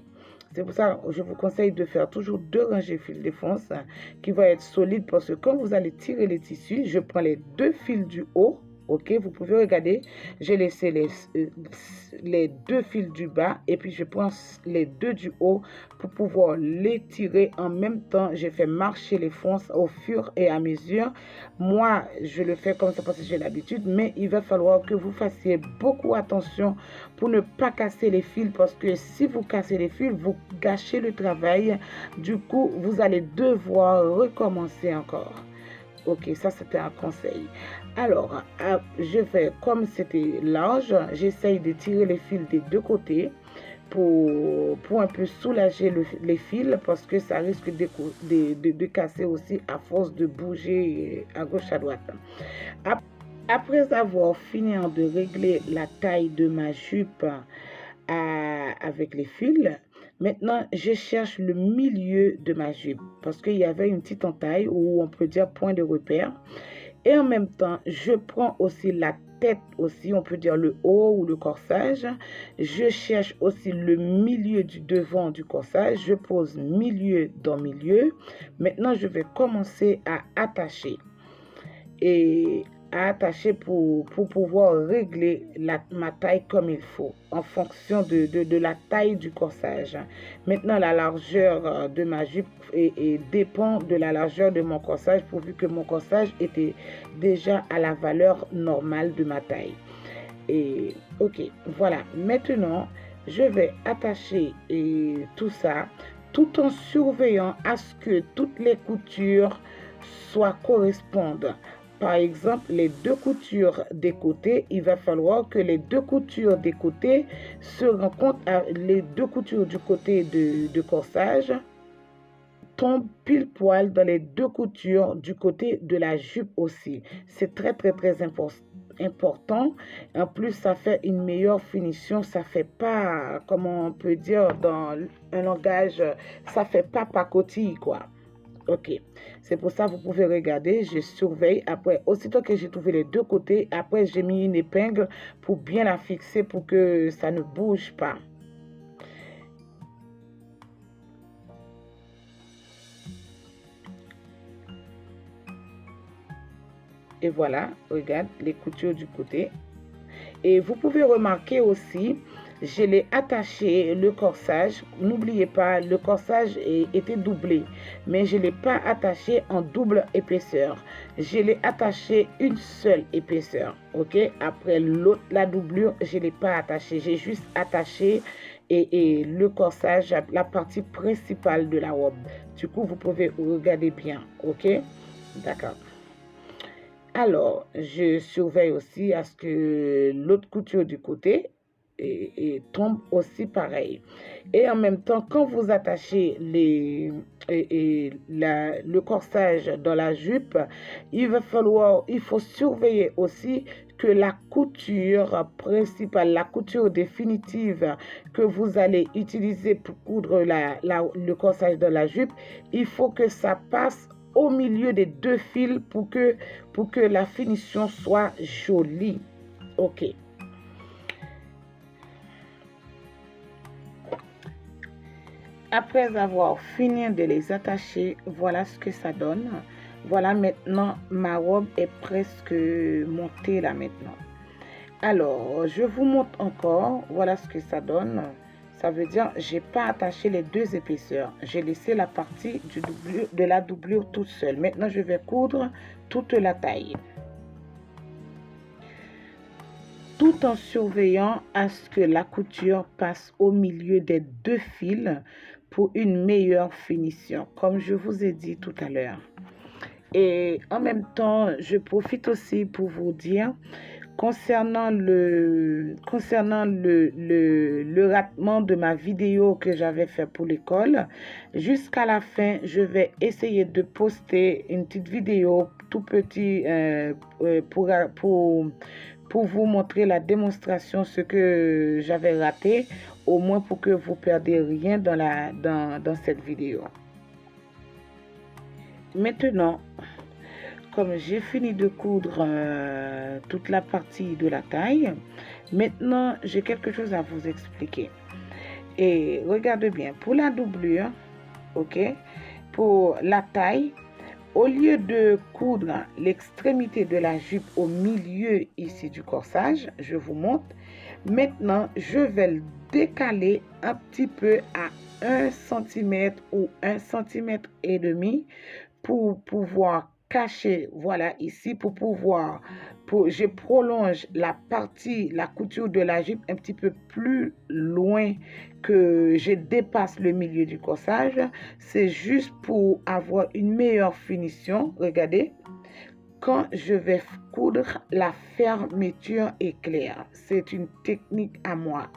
S1: C'est pour ça que je vous conseille de faire toujours 2 rangées fil de fonce qui vont être solides parce que quand vous allez tirer les tissus, je prends les 2 fils du haut. Ok, vous pouvez regarder, j'ai laissé les 2 fils du bas et puis je prends les 2 du haut pour pouvoir les tirer en même temps. J'ai fait marcher les fonces au fur et à mesure. Moi, je le fais comme ça parce que j'ai l'habitude, mais il va falloir que vous fassiez beaucoup attention pour ne pas casser les fils parce que si vous cassez les fils, vous gâchez le travail. Du coup, vous allez devoir recommencer encore. Ok, ça c'était un conseil. Alors, je fais comme c'était large, j'essaye de tirer les fils des deux côtés pour un peu soulager les fils parce que ça risque de casser aussi à force de bouger à gauche à droite. Après avoir fini de régler la taille de ma jupe avec les fils, maintenant, je cherche le milieu de ma jupe parce qu'il y avait une petite entaille où on peut dire point de repère. Et en même temps, je prends aussi la tête aussi, on peut dire le haut ou le corsage. Je cherche aussi le milieu du devant du corsage. Je pose milieu dans milieu. Maintenant, je vais commencer à attacher. Et à attacher pour pouvoir régler ma taille comme il faut en fonction de la taille du corsage. Maintenant, la largeur de ma jupe dépend de la largeur de mon corsage pourvu que mon corsage était déjà à la valeur normale de ma taille. Et ok, voilà. Maintenant, je vais attacher tout ça tout en surveillant à ce que toutes les coutures correspondent. Par exemple, les 2 coutures des côtés, il va falloir que les 2 coutures des côtés se rencontrent, les 2 coutures du côté de corsage tombent pile poil dans les 2 coutures du côté de la jupe aussi. C'est très important. En plus, ça fait une meilleure finition. Ça fait pas, comment on peut dire dans un langage, ça fait pas pacotille quoi. Ok, c'est pour ça que vous pouvez regarder, je surveille. Après, aussitôt que j'ai trouvé les 2 côtés, après j'ai mis une épingle pour bien la fixer pour que ça ne bouge pas. Et voilà, regarde les coutures du côté. Et vous pouvez remarquer aussi, je l'ai attaché le corsage. N'oubliez pas, le corsage était doublé, mais je ne l'ai pas attaché en double épaisseur. Je l'ai attaché une seule épaisseur. Ok. Après l'autre, la doublure, je ne l'ai pas attaché. J'ai juste attaché et le corsage, la partie principale de la robe. Du coup, vous pouvez regarder bien. Ok. D'accord. Alors, je surveille aussi à ce que l'autre couture du côté tombe aussi pareil. Et en même temps, quand vous attachez le corsage dans la jupe, il faut surveiller aussi que la couture principale, la couture définitive que vous allez utiliser pour coudre le corsage dans la jupe, il faut que ça passe au milieu des deux fils pour que la finition soit jolie. Ok. Après avoir fini de les attacher, voilà ce que ça donne. Voilà, maintenant, ma robe est presque montée là maintenant. Alors, je vous montre encore. Voilà ce que ça donne. Ça veut dire, j'ai pas attaché les deux épaisseurs. J'ai laissé la partie de la doublure toute seule. Maintenant, je vais coudre toute la taille. Tout en surveillant à ce que la couture passe au milieu des deux fils pour une meilleure finition, comme je vous ai dit tout à l'heure. Et en même temps, je profite aussi pour vous dire, concernant le ratement de ma vidéo que j'avais fait pour l'école, jusqu'à la fin, je vais essayer de poster une petite vidéo tout petit pour vous montrer la démonstration, ce que j'avais raté, au moins pour que vous ne perdiez rien dans cette vidéo. Maintenant, comme j'ai fini de coudre toute la partie de la taille, maintenant j'ai quelque chose à vous expliquer. Et regardez bien, pour la doublure, ok, pour la taille, au lieu de coudre l'extrémité de la jupe au milieu ici du corsage, je vous montre. Maintenant, je vais le décaler un petit peu à 1 cm ou 1 cm et demi pour pouvoir cacher, voilà ici, je prolonge la couture de la jupe un petit peu plus loin que je dépasse le milieu du corsage. C'est juste pour avoir une meilleure finition. Regardez, quand je vais coudre la fermeture éclair, c'est une technique à moi.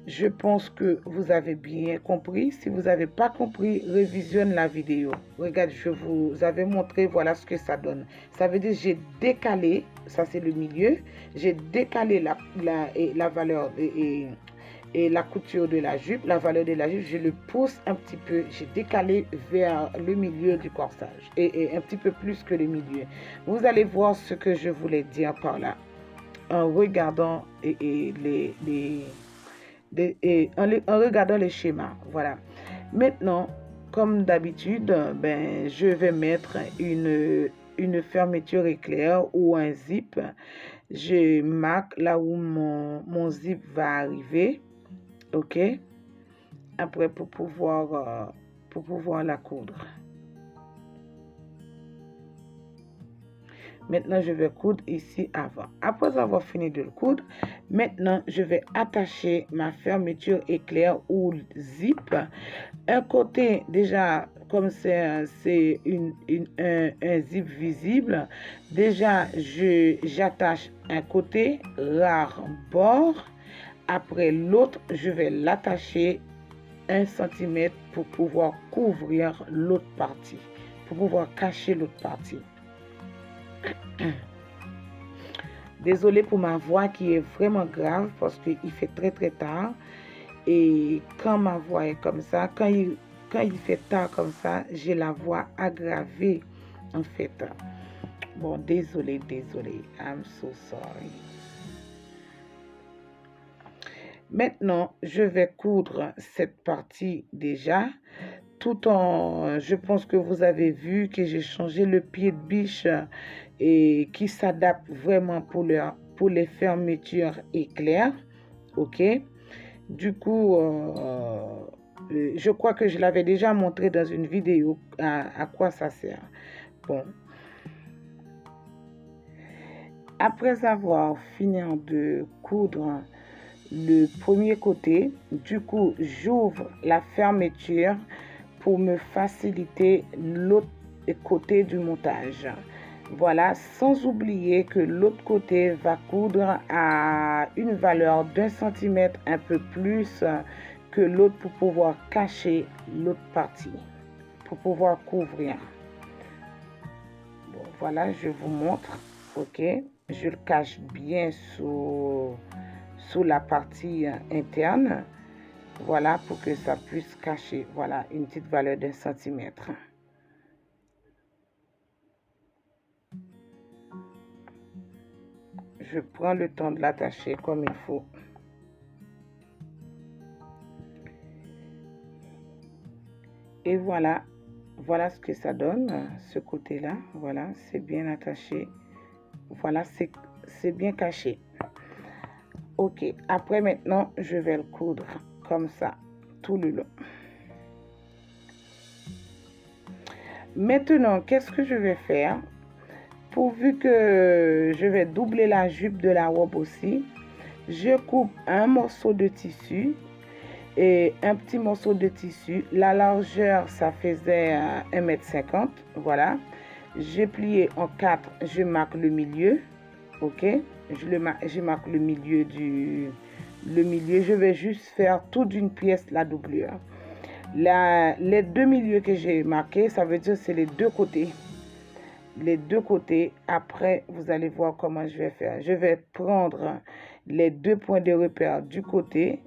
S1: Je pense que vous avez bien compris. Si vous n'avez pas compris, révisionne la vidéo. Regarde, je vous avais montré, voilà ce que ça donne. Ça veut dire j'ai décalé, ça c'est le milieu, j'ai décalé la valeur et la couture de la jupe, la valeur de la jupe, je le pousse un petit peu, j'ai décalé vers le milieu du corsage et un petit peu plus que le milieu. Vous allez voir ce que je voulais dire par là en regardant en regardant les schémas. Voilà. Maintenant, comme d'habitude, je vais mettre une fermeture éclair ou un zip. Je marque là où mon zip va arriver. OK. Après, pour pouvoir la coudre. Maintenant, je vais coudre ici avant. Après avoir fini de le coudre, maintenant, je vais attacher ma fermeture éclair ou zip. Un côté, déjà, comme c'est un zip visible, déjà, j'attache un côté, rare bord. Après l'autre, je vais l'attacher 1 cm pour pouvoir couvrir l'autre partie, pour pouvoir cacher l'autre partie. Désolée pour ma voix qui est vraiment grave parce qu'il fait très très tard. Et quand ma voix est comme ça, quand il fait tard comme ça, j'ai la voix aggravée en fait. Bon, désolée. I'm so sorry. Maintenant, je vais coudre cette partie déjà. Je pense que vous avez vu que j'ai changé le pied de biche et qui s'adapte vraiment pour pour les fermetures éclairs. Ok. Du coup, je crois que je l'avais déjà montré dans une vidéo à quoi ça sert. Bon. Après avoir fini de coudre le premier côté, du coup, j'ouvre la fermeture pour me faciliter l'autre côté du montage. Voilà, sans oublier que l'autre côté va coudre à une valeur d'1 centimètre un peu plus que l'autre pour pouvoir cacher l'autre partie, pour pouvoir couvrir. Bon, voilà, je vous montre. Ok, je le cache bien sous la partie interne. Voilà, pour que ça puisse cacher, voilà, une petite valeur d'1 centimètre. Je prends le temps de l'attacher comme il faut. Et voilà, voilà ce que ça donne, ce côté-là. Voilà, c'est bien attaché. Voilà, c'est bien caché. Ok, après maintenant, je vais le coudre comme ça, tout le long. Maintenant, qu'est-ce que je vais faire? Pourvu que je vais doubler la jupe de la robe aussi, je coupe un morceau de tissu et un petit morceau de tissu. La largeur, ça faisait 1,50 m. Voilà. J'ai plié en 4, je marque le milieu. Ok. Je marque le milieu je vais juste faire tout d'une pièce la doublure. Les deux milieux que j'ai marqués, ça veut dire c'est les deux côtés. Les deux côtés. Après, vous allez voir comment je vais faire. Je vais prendre les deux points de repère du côté.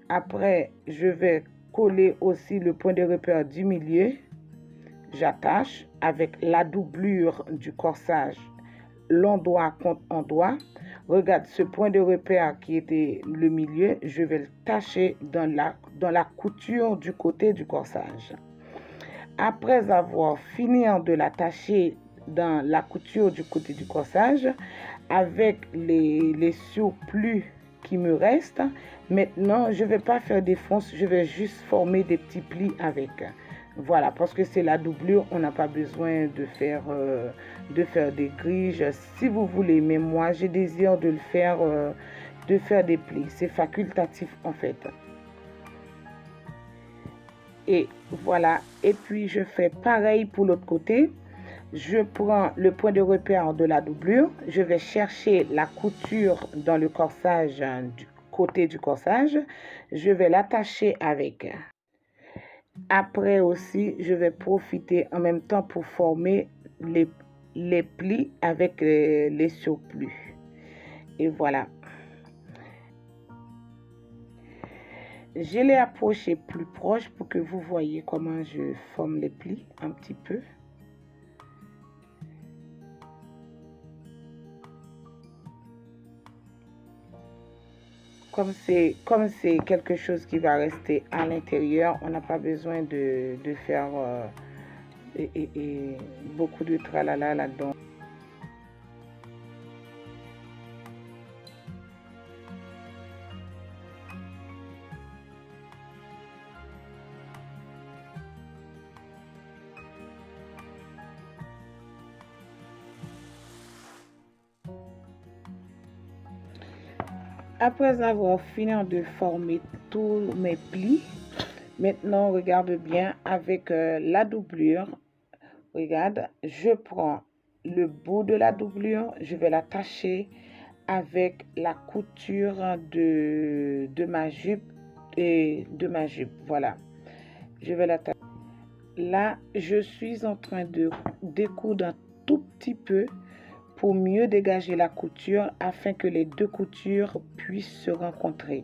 S1: Après, je vais coller aussi le point de repère du milieu. J'attache avec la doublure du corsage, l'endroit contre endroit. Regarde, ce point de repère qui était le milieu, je vais le tacher dans la couture du côté du corsage. Après avoir fini de l'attacher dans la couture du côté du corsage, avec les surplus qui me restent, maintenant, je ne vais pas faire des fonces, je vais juste former des petits plis avec. Voilà, parce que c'est la doublure, on n'a pas besoin de faire des griges. Si vous voulez, mais moi, j'ai désir de faire des plis. C'est facultatif, en fait. Et voilà, et puis je fais pareil pour l'autre côté. Je prends le point de repère de la doublure, je vais chercher la couture dans le corsage du côté du corsage, je vais l'attacher avec. Après aussi, je vais profiter en même temps pour former les plis avec les surplus. Et voilà. Je l'ai approché plus proche pour que vous voyez comment je forme les plis un petit peu. Comme c'est quelque chose qui va rester à l'intérieur, on n'a pas besoin de faire beaucoup de tralala là-dedans. Après avoir fini de former tous mes plis, maintenant regarde bien avec la doublure. Regarde, je prends le bout de la doublure, je vais l'attacher avec la couture de ma jupe Voilà, je vais l'attacher. Là, je suis en train de découdre un tout petit peu pour mieux dégager la couture afin que les deux coutures puissent se rencontrer.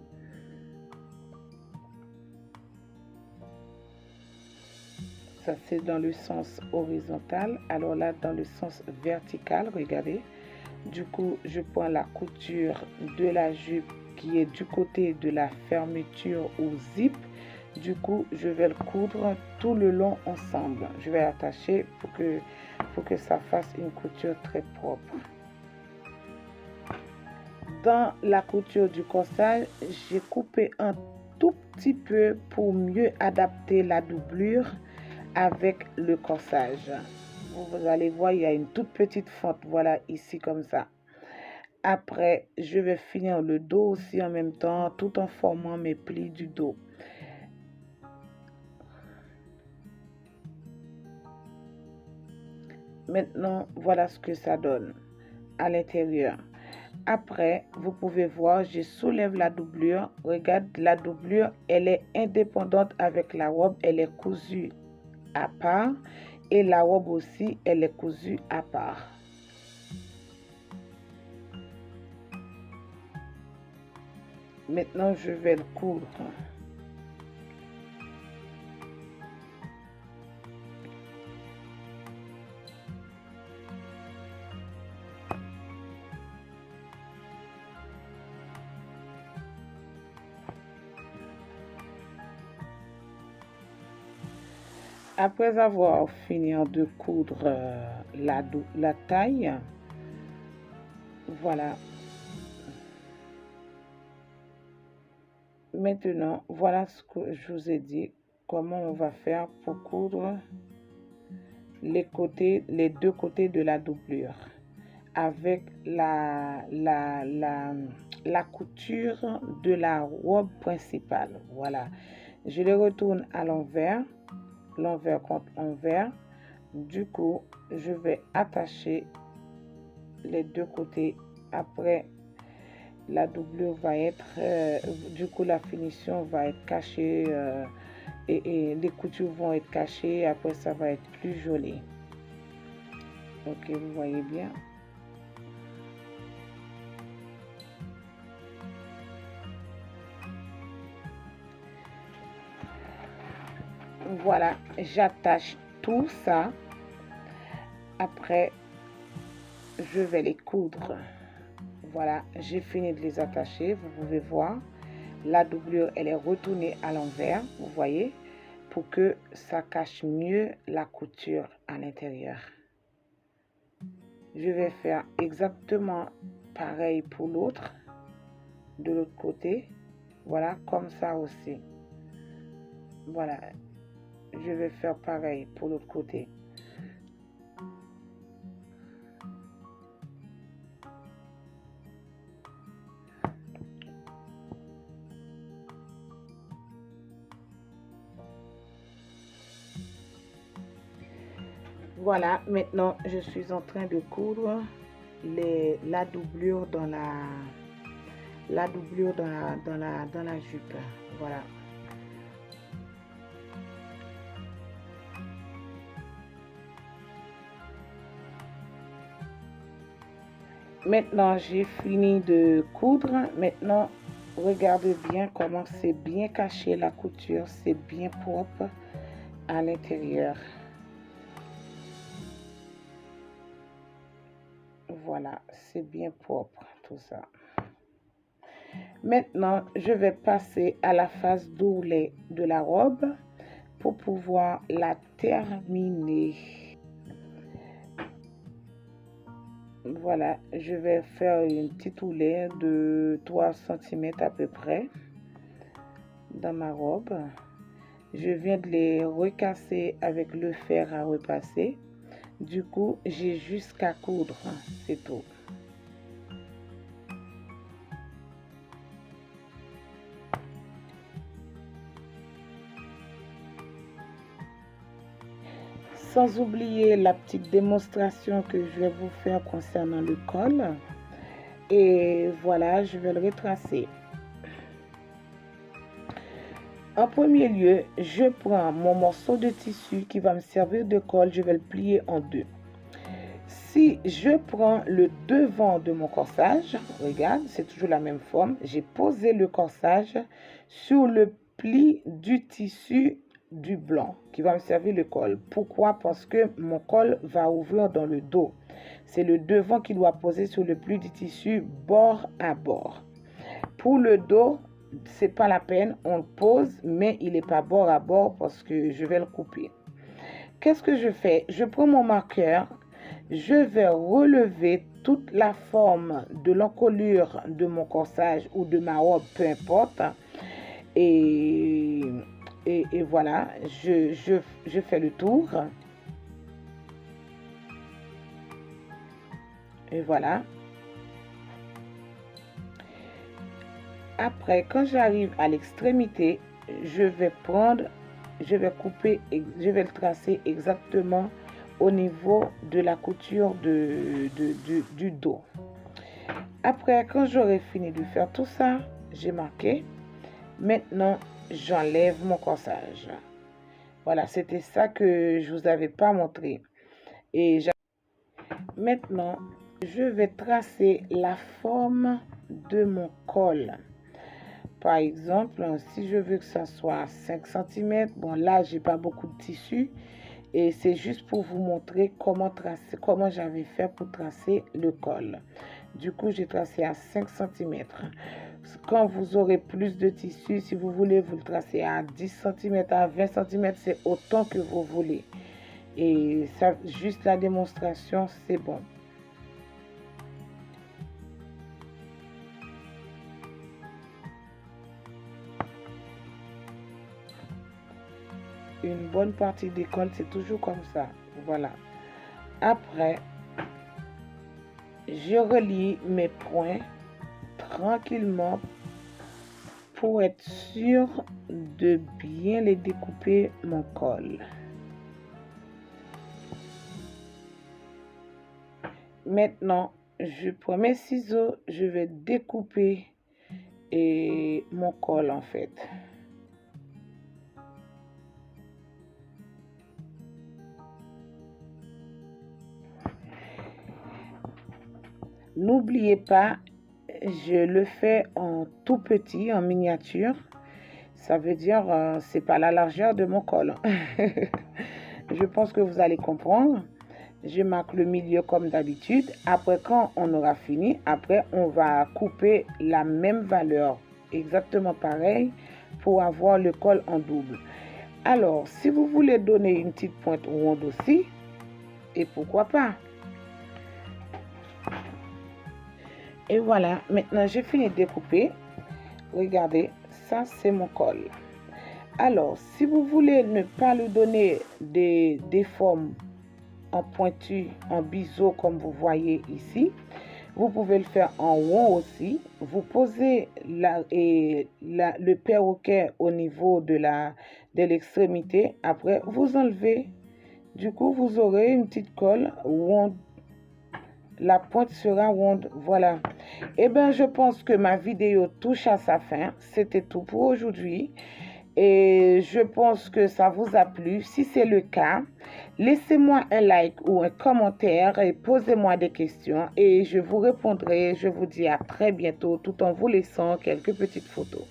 S1: Ça, c'est dans le sens horizontal. Alors là, dans le sens vertical, regardez. Du coup, je prends la couture de la jupe qui est du côté de la fermeture au zip. Du coup, je vais le coudre tout le long ensemble. Je vais l'attacher pour que ça fasse une couture très propre. dans la couture du corsage, j'ai coupé un tout petit peu pour mieux adapter la doublure avec le corsage. Vous allez voir, il y a une toute petite fente, voilà, ici comme ça. Après, je vais finir le dos aussi en même temps, tout en formant mes plis du dos. Maintenant, voilà ce que ça donne à l'intérieur. Après, vous pouvez voir, je soulève la doublure. Regarde, la doublure, elle est indépendante avec la robe. Elle est cousue à part. Et la robe aussi, elle est cousue à part. Maintenant, je vais le coudre. Après avoir fini de coudre la taille, voilà. Maintenant, voilà ce que je vous ai dit, comment on va faire pour coudre les deux côtés de la doublure avec la couture de la robe principale. Voilà, je les retourne à l'envers, l'envers contre envers. Du coup, je vais attacher les deux côtés. Après, la doublure va être, du coup, la finition va être cachée et les coutures vont être cachées. Après, ça va être plus joli. Ok, vous voyez bien. Voilà, j'attache tout ça. Après, je vais les coudre. Voilà, j'ai fini de les attacher. Vous pouvez voir, la doublure, elle est retournée à l'envers, vous voyez, pour que ça cache mieux la couture à l'intérieur. Je vais faire exactement pareil pour l'autre, de l'autre côté. Voilà, comme ça aussi. Voilà, je vais faire pareil pour l'autre côté. Voilà, maintenant je suis en train de coudre la doublure dans la doublure dans la jupe. Voilà. Maintenant, j'ai fini de coudre. Maintenant, regardez bien comment c'est bien caché la couture. C'est bien propre à l'intérieur. Voilà, c'est bien propre tout ça. Maintenant, je vais passer à la face d'ourlet de la robe pour pouvoir la terminer. Voilà, je vais faire une petite ourlet de 3 cm à peu près dans ma robe. Je viens de les recasser avec le fer à repasser. Du coup, j'ai juste qu'à coudre, c'est tout. Sans oublier la petite démonstration que je vais vous faire concernant le col. Et voilà, je vais le retracer. En premier lieu, je prends mon morceau de tissu qui va me servir de col, je vais le plier en deux. Si je prends le devant de mon corsage, regarde, c'est toujours la même forme, j'ai posé le corsage sur le pli du tissu du blanc qui va me servir le col. Pourquoi? Parce que mon col va ouvrir dans le dos. C'est le devant qui doit poser sur le pli du tissu bord à bord. Pour le dos, c'est pas la peine, on le pose, mais il n'est pas bord à bord parce que je vais le couper. Qu'est-ce que je fais? Je prends mon marqueur, je vais relever toute la forme de l'encolure de mon corsage ou de ma robe, peu importe. Et voilà, je fais le tour. Et voilà. Après, quand j'arrive à l'extrémité, je vais couper, je vais le tracer exactement au niveau de la couture du dos. Après, quand j'aurai fini de faire tout ça, j'ai marqué. Maintenant, j'enlève mon corsage. Voilà, c'était ça que je vous avais pas montré. Et maintenant, je vais tracer la forme de mon col. Par exemple, si je veux que ça soit 5 cm, bon là, j'ai pas beaucoup de tissu. Et c'est juste pour vous montrer comment j'avais fait pour tracer le col. Du coup, j'ai tracé à 5 cm. Quand vous aurez plus de tissu, si vous voulez, vous le tracez à 10 cm, à 20 cm, c'est autant que vous voulez. Et ça, juste la démonstration, c'est bon. Une bonne partie des cols, c'est toujours comme ça. Voilà. Après, je relie mes points tranquillement pour être sûr de bien les découper mon col. Maintenant, je prends mes ciseaux, je vais découper mon col en fait. N'oubliez pas, je le fais en tout petit, en miniature. Ça veut dire, c'est pas la largeur de mon col. Je pense que vous allez comprendre. Je marque le milieu comme d'habitude. Après, quand on aura fini, après, on va couper la même valeur. Exactement pareil pour avoir le col en double. Alors, si vous voulez donner une petite pointe ronde aussi, et pourquoi pas. Et voilà, maintenant j'ai fini de découper. Regardez, ça c'est mon col. Alors, si vous voulez ne pas lui donner des formes en pointu, en biseau comme vous voyez ici, vous pouvez le faire en rond aussi. Vous posez le perroquet au niveau de l'extrémité. Après, vous enlevez. Du coup, vous aurez une petite colle ronde. La pointe sera ronde. Voilà. Eh bien, je pense que ma vidéo touche à sa fin. C'était tout pour aujourd'hui. Et je pense que ça vous a plu. Si c'est le cas, laissez-moi un like ou un commentaire et posez-moi des questions. Et je vous répondrai. Je vous dis à très bientôt tout en vous laissant quelques petites photos.